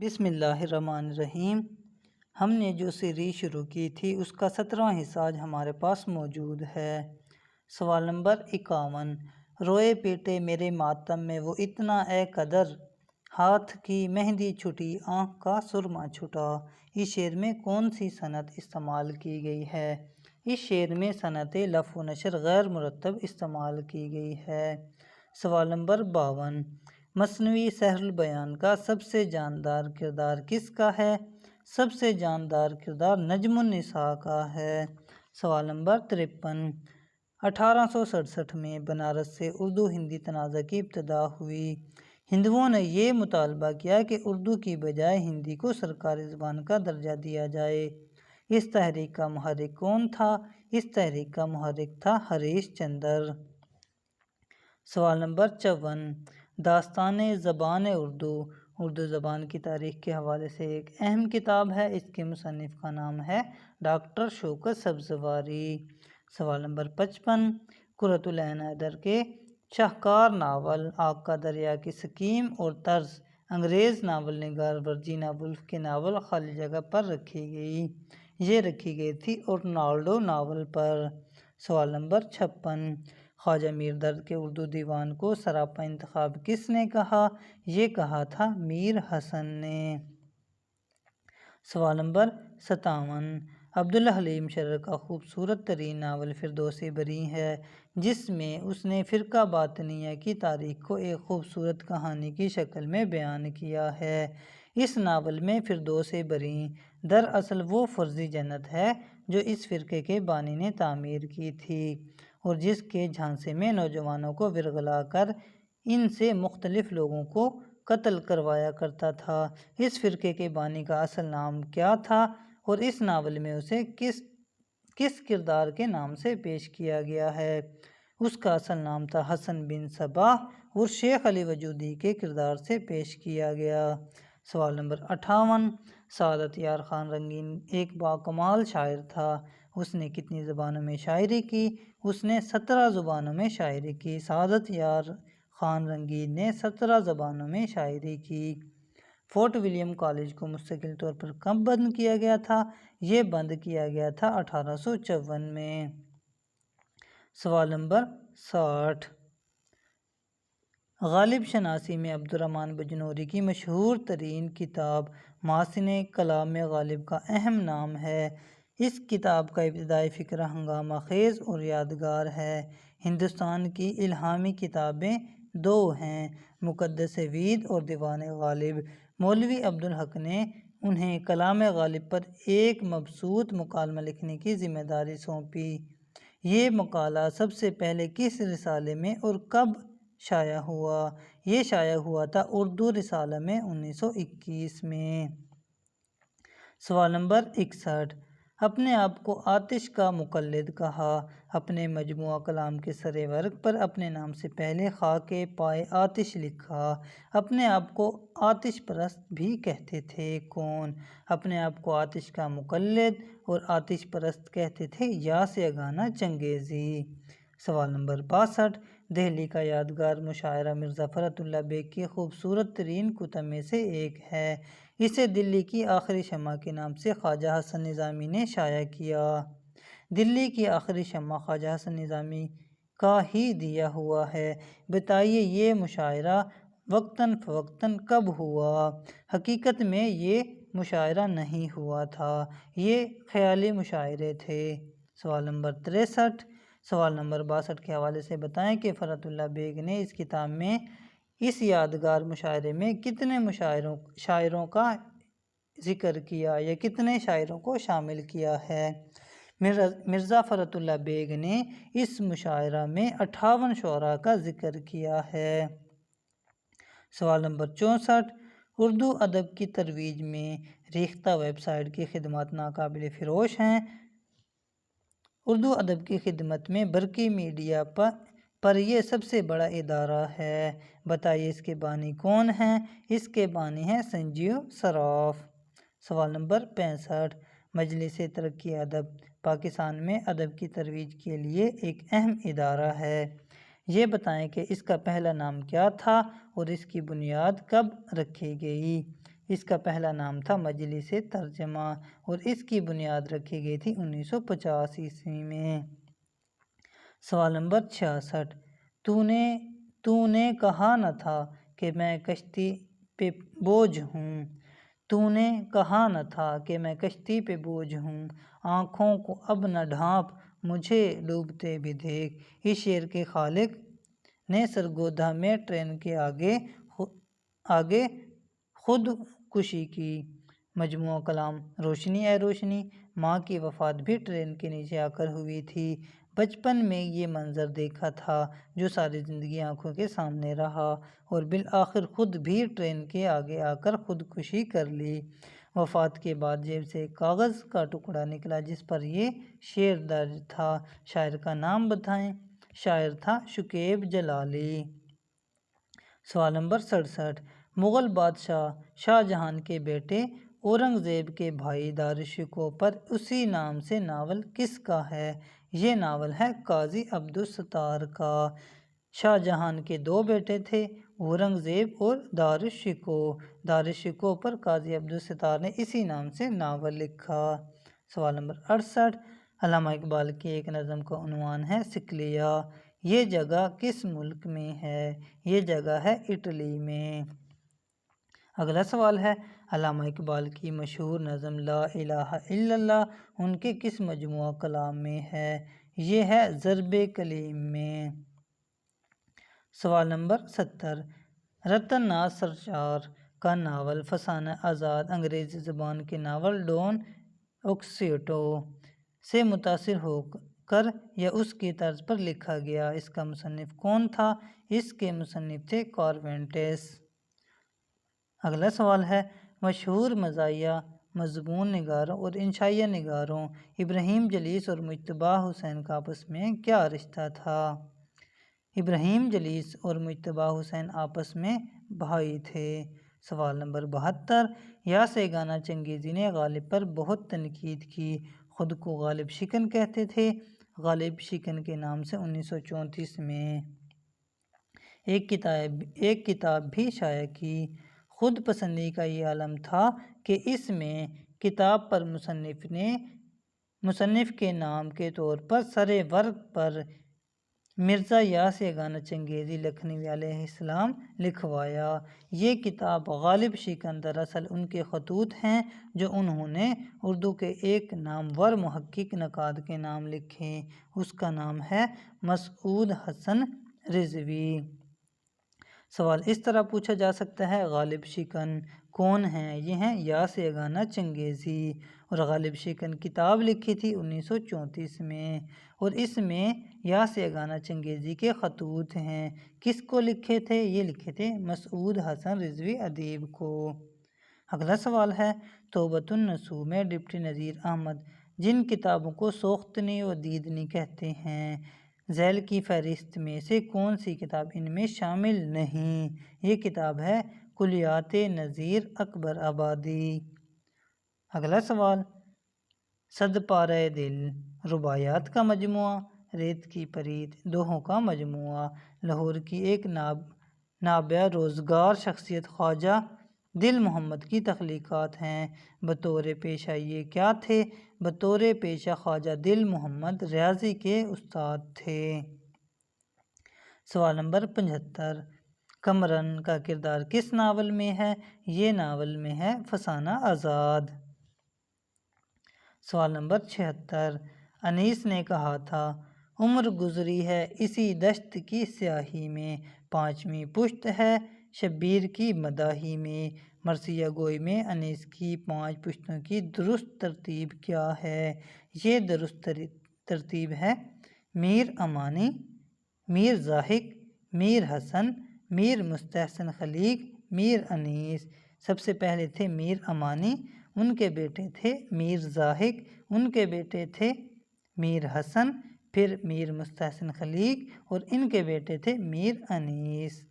بسم اللہ الرحمن الرحیم۔ ہم نے جو سیریز شروع کی تھی اس کا 17واں حصہ آج ہمارے پاس موجود ہے۔ سوال نمبر 51۔ روئے پیٹے میرے ماتم میں وہ اتنا اے قدر، ہاتھ کی مہندی چھٹی آنکھ کا سرما چھٹا۔ اس شعر میں کون سی صنعت استعمال کی گئی ہے؟ اس شعر میں صنعت لف و نشر غیر مرتب استعمال کی گئی ہے۔ سوال نمبر 52۔ مثنوی سحر البیان کا سب سے جاندار کردار کس کا ہے؟ سب سے جاندار کردار نجم النساء کا ہے۔ سوال نمبر 53۔ 1867 میں بنارس سے اردو ہندی تنازع کی ابتدا ہوئی۔ ہندوؤں نے یہ مطالبہ کیا کہ اردو کی بجائے ہندی کو سرکاری زبان کا درجہ دیا جائے۔ اس تحریک کا محرک کون تھا؟ اس تحریک کا محرک تھا ہریش چندر۔ سوال نمبر 54۔ داستان زبان اردو اردو زبان کی تاریخ کے حوالے سے ایک اہم کتاب ہے۔ اس کے مصنف کا نام ہے ڈاکٹر شوکت سبزواری۔ سوال نمبر 55۔ قرۃ العین حیدر کے شاہکار ناول آگ کا دریا کی سکیم اور طرز انگریز ناول نگار ورجینا وولف کے ناول خالی جگہ پر رکھی گئی۔ یہ رکھی گئی تھی ارنالڈو ناول پر۔ سوال نمبر 56۔ خواجہ میر درد کے اردو دیوان کو سراپا انتخاب کس نے کہا؟ یہ کہا تھا میر حسن نے۔ سوال نمبر 57۔ عبداللہ حلیم شرر کا خوبصورت ترین ناول فردوس بری ہے، جس میں اس نے فرقہ باطنیہ کی تاریخ کو ایک خوبصورت کہانی کی شکل میں بیان کیا ہے۔ اس ناول میں فردوس بری دراصل وہ فرضی جنت ہے جو اس فرقے کے بانی نے تعمیر کی تھی اور جس کے جھانسے میں نوجوانوں کو ورغلا کر ان سے مختلف لوگوں کو قتل کروایا کرتا تھا۔ اس فرقے کے بانی کا اصل نام کیا تھا اور اس ناول میں اسے کس کردار کے نام سے پیش کیا گیا ہے؟ اس کا اصل نام تھا حسن بن صباح اور شیخ علی وجودی کے کردار سے پیش کیا گیا۔ سوال نمبر 58۔ سعادت یار خان رنگین ایک باکمال شاعر تھا۔ اس نے کتنی زبانوں میں شاعری کی؟ اس نے 17 زبانوں میں شاعری کی۔ سعادت یار خان رنگین نے 17 زبانوں میں شاعری کی۔ فورٹ ولیم کالج کو مستقل طور پر کب بند کیا گیا تھا؟ یہ بند کیا گیا تھا 1854 میں۔ سوال نمبر 60۔ غالب شناسی میں عبدالرحمن بجنوری کی مشہور ترین کتاب محاسن کلام غالب کا اہم نام ہے۔ اس کتاب کا ابتدائی فقرہ ہنگامہ خیز اور یادگار ہے۔ ہندوستان کی الہامی کتابیں دو ہیں، مقدس وید اور دیوان غالب۔ مولوی عبدالحق نے انہیں کلام غالب پر ایک مبسوط مکالمہ لکھنے کی ذمہ داری سونپی۔ یہ مقالہ سب سے پہلے کس رسالے میں اور کب شائع ہوا؟ یہ شائع ہوا تھا اردو رسالہ میں 1921 میں۔ سوال نمبر 61۔ اپنے آپ کو آتش کا مقلد کہا۔ اپنے مجموعہ کلام کے سر ورق پر اپنے نام سے پہلے خاک پائے آتش لکھا۔ اپنے آپ کو آتش پرست بھی کہتے تھے کون؟ اپنے آپ کو آتش کا مقلد اور آتش پرست کہتے تھے یاس یگانہ چنگیزی۔ سوال نمبر 62۔ دہلی کا یادگار مشاعرہ مرزا فرحت اللہ بیگ کی خوبصورت ترین کتب میں سے ایک ہے۔ اسے دلی کی آخری شمع کے نام سے خواجہ حسن نظامی نے شائع کیا۔ دلی کی آخری شمع خواجہ حسن نظامی کا ہی دیا ہوا ہے۔ بتائیے یہ مشاعرہ وقتاً فوقتاً کب ہوا؟ حقیقت میں یہ مشاعرہ نہیں ہوا تھا، یہ خیالی مشاعرے تھے۔ سوال نمبر 63۔ سوال نمبر 62 کے حوالے سے بتائیں کہ فرحت اللہ بیگ نے اس کتاب میں اس یادگار مشاعرے میں کتنے شاعروں کا ذکر کیا یا کتنے شاعروں کو شامل کیا ہے؟ مرزا فرحت اللہ بیگ نے اس مشاعرہ میں 58 شعراء کا ذکر کیا ہے۔ سوال نمبر 64۔ اردو ادب کی ترویج میں ریختہ ویب سائٹ کی خدمات ناقابل فروش ہیں۔ اردو ادب کی خدمت میں برقی میڈیا پر یہ سب سے بڑا ادارہ ہے۔ بتائیے اس کے بانی کون ہیں؟ اس کے بانی ہیں سنجیو سراف۔ سوال نمبر 65۔ مجلس ترقی ادب پاکستان میں ادب کی ترویج کے لیے ایک اہم ادارہ ہے۔ یہ بتائیں کہ اس کا پہلا نام کیا تھا اور اس کی بنیاد کب رکھی گئی؟ اس کا پہلا نام تھا مجلس ترجمہ اور اس کی بنیاد رکھی گئی تھی 1950 عیسوی میں۔ سوال نمبر 66، تو نے کہا نہ تھا کہ میں کشتی پہ بوجھ ہوں، تو نے کہا نہ تھا کہ میں کشتی پہ بوجھ ہوں، آنکھوں کو اب نہ ڈھانپ مجھے ڈوبتے بھی دیکھ۔ اس شعر کے خالق نے سرگودھا میں ٹرین کے آگے خود کشی کی۔ مجموعہ کلام روشنی اے روشنی، ماں کی وفات بھی ٹرین کے نیچے آ کر ہوئی تھی۔ بچپن میں یہ منظر دیکھا تھا جو ساری زندگی آنکھوں کے سامنے رہا اور بالآخر خود بھی ٹرین کے آگے آ کر خودکشی کر لی۔ وفات کے بعد جیب سے ایک کاغذ کا ٹکڑا نکلا جس پر یہ شعر درج تھا۔ شاعر کا نام بتائیں۔ شاعر تھا شکیب جلالی۔ سوال نمبر 67، مغل بادشاہ شاہ جہان کے بیٹے اورنگ زیب کے بھائی داراشکوہ پر اسی نام سے ناول کس کا ہے؟ یہ ناول ہے قاضی عبدالستار کا۔ شاہ جہان کے دو بیٹے تھے، اورنگ زیب اور داراشکوہ۔ داراشکوہ پر قاضی عبدالستار نے اسی نام سے ناول لکھا۔ سوال نمبر 68، علامہ اقبال کی ایک نظم کا عنوان ہے سکلیہ، یہ جگہ کس ملک میں ہے؟ یہ جگہ ہے اٹلی میں۔ اگلا سوال ہے، علامہ اقبال کی مشہور نظم لا الہ الا اللہ ان کے کس مجموعہ کلام میں ہے؟ یہ ہے ضرب کلیم میں۔ سوال نمبر 70، رتن ناث سرشار کا ناول فسانہ آزاد انگریزی زبان کے ناول ڈان اوکسیٹو سے متاثر ہو کر یا اس کی طرز پر لکھا گیا، اس کا مصنف کون تھا؟ اس کے مصنف تھے کارونٹس۔ اگلا سوال ہے، مشہور مزاحیہ مضمون نگاروں اور انشائیہ نگاروں ابراہیم جلیس اور مجتبیٰ حسین کا آپس میں کیا رشتہ تھا؟ ابراہیم جلیس اور مجتبیٰ حسین آپس میں بھائی تھے۔ سوال نمبر 72، یاس گانا چنگیزی نے غالب پر بہت تنقید کی، خود کو غالب شکن کہتے تھے، غالب شکن کے نام سے 1934 میں ایک کتاب بھی شائع کی۔ خود پسندی کا یہ عالم تھا کہ اس میں کتاب پر مصنف کے نام کے طور پر سر ورق پر مرزا یاس گانا چنگیزی لکھنوی علیہ السلام لکھوایا۔ یہ کتاب غالب شکن دراصل ان کے خطوط ہیں جو انہوں نے اردو کے ایک نامور محقق نقاد کے نام لکھے، اس کا نام ہے مسعود حسن رضوی۔ سوال اس طرح پوچھا جا سکتا ہے، غالب شکن کون ہیں؟ یہ ہیں یاس گانا چنگیزی، اور غالب شکن کتاب لکھی تھی 1934 میں، اور اس میں یاس گانا چنگیزی کے خطوط ہیں۔ کس کو لکھے تھے؟ یہ لکھے تھے مسعود حسن رضوی ادیب کو۔ اگلا سوال ہے، توبۃ النصوح میں ڈپٹی نذیر احمد جن کتابوں کو سوختنی و دیدنی کہتے ہیں، ذیل کی فہرست میں سے کون سی کتاب ان میں شامل نہیں؟ یہ کتاب ہے کلیات نذیر اکبر آبادی۔ اگلا سوال، صد پارہ دل رباعیات کا مجموعہ، ریت کی پریت دوہوں کا مجموعہ، لاہور کی ایک نابیہ روزگار شخصیت خواجہ دل محمد کی تخلیقات ہیں۔ بطور پیشہ یہ کیا تھے؟ بطور پیشہ خواجہ دل محمد ریاضی کے استاد تھے۔ سوال نمبر 75، کمرن کا کردار کس ناول میں ہے؟ یہ ناول میں ہے فسانہ آزاد۔ سوال نمبر 76، انیس نے کہا تھا عمر گزری ہے اسی دشت کی سیاہی میں، پانچویں پشت ہے شبیر کی مداحی میں۔ مرثیہ گوئی میں انیس کی 5 پشتوں کی درست ترتیب کیا ہے؟ یہ درست ترتیب ہے میر امانی، میر ضاحک، میر حسن، میر مستحسن خلیق، میر انیس۔ سب سے پہلے تھے میر امانی، ان کے بیٹے تھے میر ضاحک، ان کے بیٹے تھے میر حسن، پھر میر مستحسن خلیق، اور ان کے بیٹے تھے میر انیس۔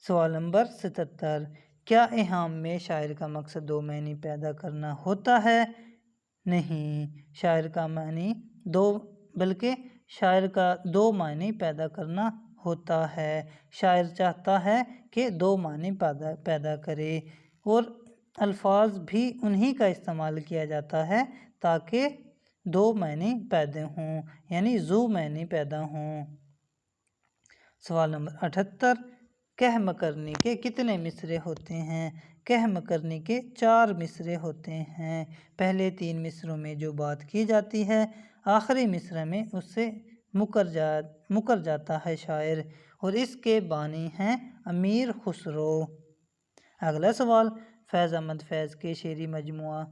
سوال نمبر 77، کیا ایہام میں شاعر کا مقصد 2 معنی پیدا کرنا ہوتا ہے؟ نہیں، شاعر کا معنی بلکہ شاعر کا 2 معنی پیدا کرنا ہوتا ہے۔ شاعر چاہتا ہے کہ دو معنی پیدا کرے اور الفاظ بھی انہی کا استعمال کیا جاتا ہے تاکہ دو معنی پیدا ہوں، یعنی ذو معنی پیدا ہوں۔ سوال نمبر 78، کہم کرنی کے کتنے مصرے ہوتے ہیں؟ کہم کرنی کے 4 مصرے ہوتے ہیں۔ پہلے 3 مصروں میں جو بات کی جاتی ہے، آخری مصرے میں اس سے مکر جاتا ہے شاعر، اور اس کے بانی ہیں امیر خسرو۔ اگلا سوال، فیض احمد فیض کے شعری مجموعہ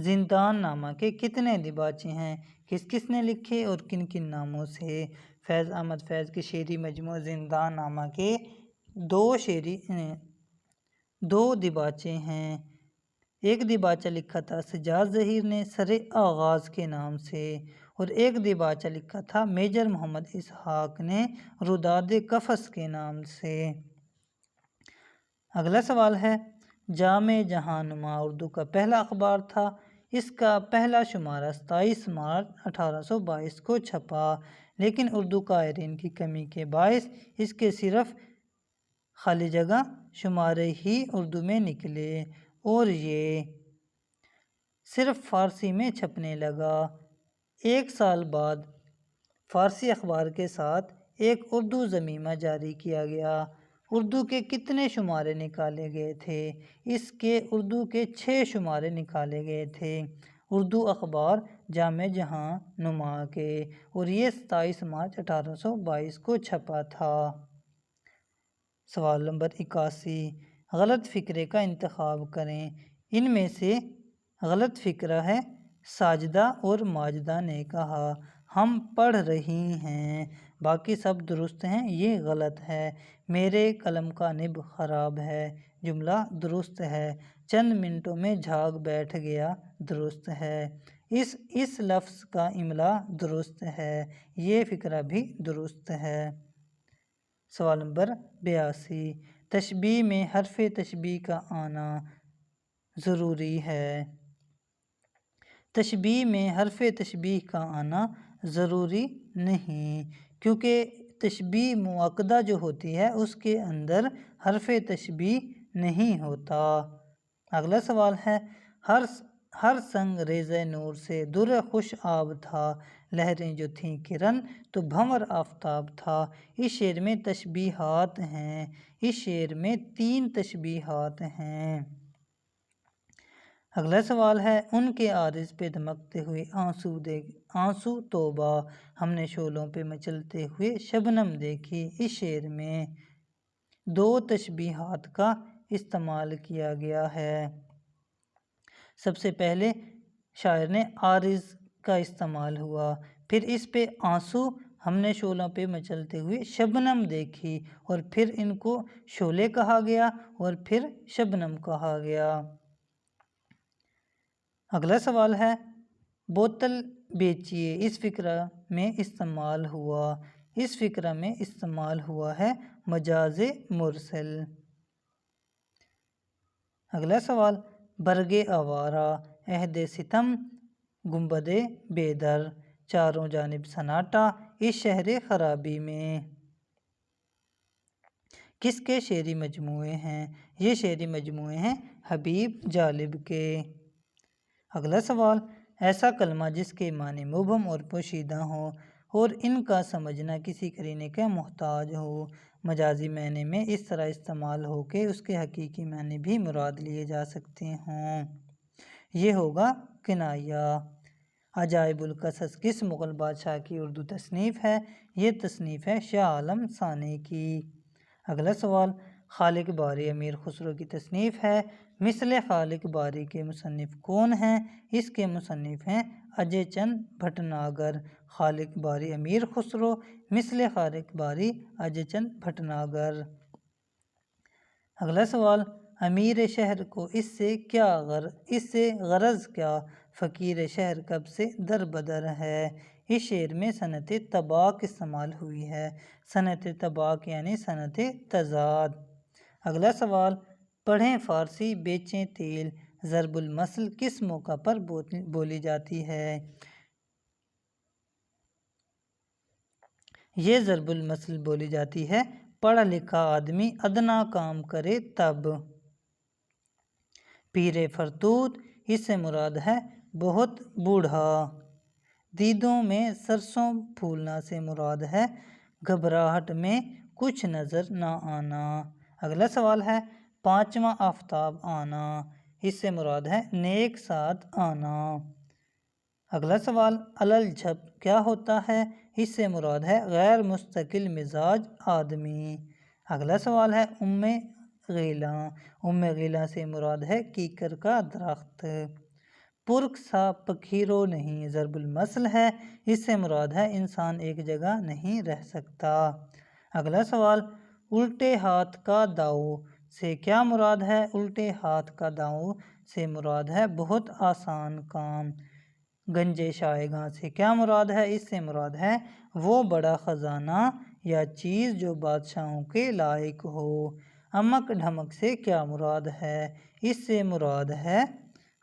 زندان نامہ کے کتنے دیباچے ہیں؟ کس کس نے لکھے اور کن کن ناموں سے؟ فیض احمد فیض کے شعری مجموعہ زندان نامہ کے 2 دیباچے ہیں۔ ایک دیباچہ لکھا تھا سجاد ظہیر نے سر آغاز کے نام سے، اور ایک دیباچہ لکھا تھا میجر محمد اسحاق نے روداد قفس کے نام سے۔ اگلا سوال ہے، جامع جہاں نما اردو کا پہلا اخبار تھا، اس کا پہلا شمارہ 27 مارچ 1822 کو چھپا، لیکن اردو قارئین کی کمی کے باعث اس کے صرف خالی جگہ شمارے ہی اردو میں نکلے اور یہ صرف فارسی میں چھپنے لگا۔ 1 سال بعد فارسی اخبار کے ساتھ ایک اردو ضمیمہ جاری کیا گیا۔ اردو کے کتنے شمارے نکالے گئے تھے؟ اس کے اردو کے 6 شمارے نکالے گئے تھے اردو اخبار جامع جہاں نما کے، اور یہ 27 مارچ 1822 کو چھپا تھا۔ سوال نمبر 81، غلط فقرے کا انتخاب کریں۔ ان میں سے غلط فقرہ ہے، ساجدہ اور ماجدہ نے کہا ہم پڑھ رہی ہیں، باقی سب درست ہیں، یہ غلط ہے۔ میرے قلم کا نب خراب ہے، جملہ درست ہے۔ چند منٹوں میں جھاگ بیٹھ گیا، درست ہے۔ اس لفظ کا املا درست ہے، یہ فقرہ بھی درست ہے۔ سوال نمبر 82، تشبیہ میں حرف تشبیہ کا آنا ضروری ہے۔ تشبیہ میں حرف تشبیہ کا آنا ضروری نہیں، کیونکہ تشبیہ مؤکدہ جو ہوتی ہے اس کے اندر حرف تشبیہ نہیں ہوتا۔ اگلا سوال ہے، ہر سنگ ریزہ نور سے در خوش آب تھا، لہریں جو تھیں کرن تو بھنور آفتاب تھا۔ اس شعر میں تشبیہات ہیں، اس شعر میں 3 تشبیہات ہیں۔ اگلا سوال ہے، ان کے عارض پہ دمکتے ہوئے آنسو توبہ، ہم نے شعلوں پہ مچلتے ہوئے شبنم دیکھی۔ اس شعر میں 2 تشبیہات کا استعمال کیا گیا ہے۔ سب سے پہلے شاعر نے عارض کا استعمال ہوا، پھر اس پہ آنسو، ہم نے شعلوں پہ مچلتے ہوئے شبنم دیکھی، اور پھر ان کو شعلے کہا گیا اور پھر شبنم کہا گیا۔ اگلا سوال ہے، بوتل بیچیے اس فقرہ میں استعمال ہوا۔ اس فقرہ میں استعمال ہوا ہے مجاز مرسل۔ اگلا سوال، برگ آوارہ، عہد ستم، گنبد بے در، چاروں جانب سناٹا، اس شہر خرابی میں کس کے شعری مجموعے ہیں؟ یہ شعری مجموعے ہیں حبیب جالب کے۔ اگلا سوال، ایسا کلمہ جس کے معنی مبہم اور پوشیدہ ہوں اور ان کا سمجھنا کسی قرینے کا محتاج ہو، مجازی معنی میں اس طرح استعمال ہو کہ اس کے حقیقی معنی بھی مراد لیے جا سکتے ہوں، یہ ہوگا کنایہ۔ عجائب القصص کس مغل بادشاہ کی اردو تصنیف ہے؟ یہ تصنیف ہے شاہ عالم ثانی کی۔ اگلا سوال، خالق باری امیر خسرو کی تصنیف ہے، مثل خالق باری کے مصنف کون ہیں؟ اس کے مصنف ہیں اجے چند بھٹناگر۔ خالق باری امیر خسرو، مثل خالق باری اجے چند بھٹناگر۔ اگلا سوال، امیر شہر کو اس سے غرض کیا؟ فقیر شہر کب سے در بدر ہے۔ اس شعر میں صنعت طباق استعمال ہوئی ہے، صنعت طباق یعنی صنعت تضاد۔ اگلا سوال، پڑھیں فارسی بیچیں تیل، ضرب المثل کس موقع پر بولی جاتی ہے؟ یہ ضرب المثل بولی جاتی ہے پڑھا لکھا آدمی ادنا کام کرے تب۔ پیر فرتوت، اس سے مراد ہے بہت بوڑھا۔ دیدوں میں سرسوں پھولنا سے مراد ہے گھبراہٹ میں کچھ نظر نہ آنا۔ اگلا سوال ہے پانچواں آفتاب آنا، اس سے مراد ہے نیک ساتھ آنا۔ اگلا سوال الجھب کیا ہوتا ہے، اس سے مراد ہے غیر مستقل مزاج آدمی۔ اگلا سوال ہے ام غیلاں سے مراد ہے کیکر کا درخت۔ پرک سا پکھیرو نہیں ضرب المثل ہے، اس سے مراد ہے انسان ایک جگہ نہیں رہ سکتا۔ اگلا سوال الٹے ہاتھ کا داؤ سے کیا مراد ہے، الٹے ہاتھ کا داؤ سے مراد ہے بہت آسان کام۔ گنجے شائے گاں سے کیا مراد ہے، اس سے مراد ہے وہ بڑا خزانہ یا چیز جو بادشاہوں کے لائق ہو۔ امک ڈھمک سے کیا مراد ہے، اس سے مراد ہے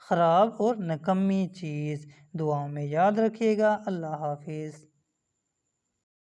خراب اور نکمی چیز۔ دعاؤں میں یاد رکھیے گا۔ اللہ حافظ۔